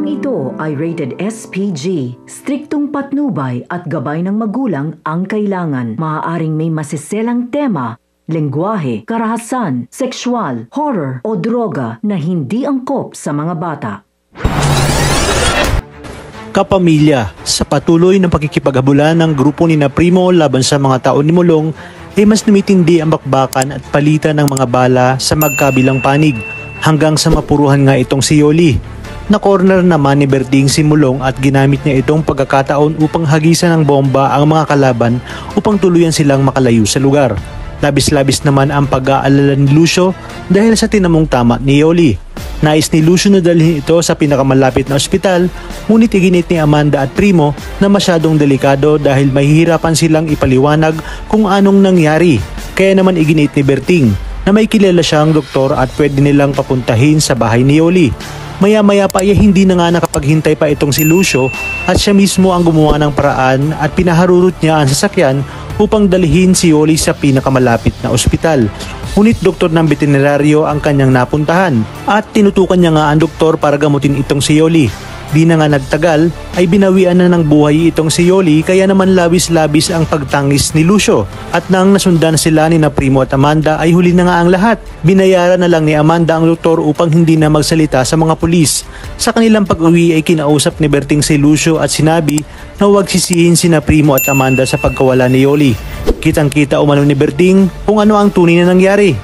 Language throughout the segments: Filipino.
Programang ito ay rated SPG. Striktong patnubay at gabay ng magulang ang kailangan. Maaaring may masiselang tema, lengguwahe, karahasan, sexual, horror o droga na hindi angkop sa mga bata. Kapamilya, sa patuloy ng pakikipaghabulan ng grupo ni Primo laban sa mga tao ni Mulong, ay mas tumitindi ang bakbakan at palitan ng mga bala sa magkabilang panig hanggang sa mapuruhan nga itong si Yoli. Na-corner naman ni Berting si Mulong at ginamit niya itong pagkakataon upang hagisan ng bomba ang mga kalaban upang tuluyan silang makalayo sa lugar. Labis-labis naman ang pag-aalala ni Lucio dahil sa tinamong tama ni Yoli. Nais ni Lucio na dalhin ito sa pinakamalapit na ospital, ngunit iginit ni Amanda at Primo na masyadong delikado dahil mahihirapan silang ipaliwanag kung anong nangyari. Kaya naman iginit ni Berting na may kilala siyang doktor at pwede nilang papuntahin sa bahay ni Yoli. Maya-maya pa ay hindi na nga nakapaghintay pa itong si Lucio at siya mismo ang gumawa ng paraan at pinaharurot niya ang sasakyan upang dalhin si Yoli sa pinakamalapit na ospital. Ngunit doktor ng veterinaryo ang kanyang napuntahan at tinutukan niya nga ang doktor para gamutin itong si Yoli. Di na nga nagtagal ay binawian na ng buhay itong si Yoli, kaya naman labis-labis ang pagtangis ni Lucio. At nang nasundan sila ni Primo at Amanda ay huli na nga ang lahat. Binayaran na lang ni Amanda ang doktor upang hindi na magsalita sa mga pulis. Sa kanilang pag-uwi ay kinausap ni Berting si Lucio at sinabi na huwag sisihin si Primo at Amanda sa pagkawala ni Yoli. Kitang-kita umano ni Berting kung ano ang tunay na nangyari.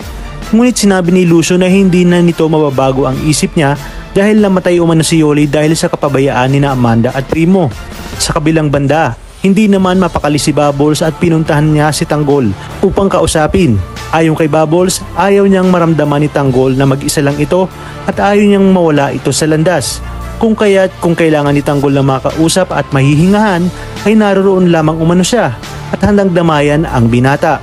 Ngunit sinabi ni Lucio na hindi na nito mababago ang isip niya dahil namatay umano si Yoli dahil sa kapabayaan ni Amanda at Primo. Sa kabilang banda, hindi naman mapakali si Bubbles at pinuntahan niya si Tanggol upang kausapin. Ayon kay Bubbles, ayaw niyang maramdaman ni Tanggol na mag-isa lang ito at ayaw niyang mawala ito sa landas. Kung kailangan ni Tanggol na makausap at mahihingahan, ay naroon lamang umano siya at handang damayan ang binata.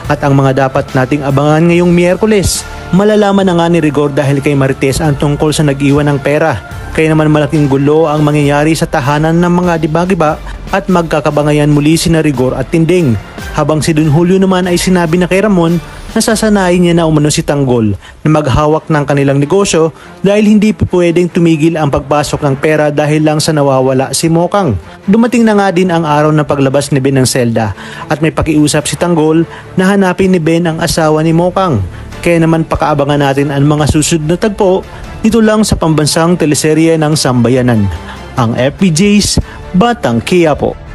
At ang mga dapat nating abangan ngayong Miyerkules, malalaman na nga ni Rigor dahil kay Marites ang tungkol sa nag-iwan ng pera. Kaya naman malaking gulo ang mangyayari sa tahanan ng mga diba-giba at magkakabangayan muli sina Rigor at Tinding. Habang si Don Julio naman ay sinabi na kay Ramon na sasanayin niya na umano si Tanggol na maghawak ng kanilang negosyo dahil hindi pwedeng tumigil ang pagpasok ng pera dahil lang sa nawawala si Mokang. Dumating na nga din ang araw ng paglabas ni Ben ng selda at may pakiusap si Tanggol na hanapin ni Ben ang asawa ni Mokang. Kaya naman pakaabangan natin ang mga susunod na tagpo dito lang sa pambansang teleserye ng Sambayanan, ang FPJ's Batang Quiapo.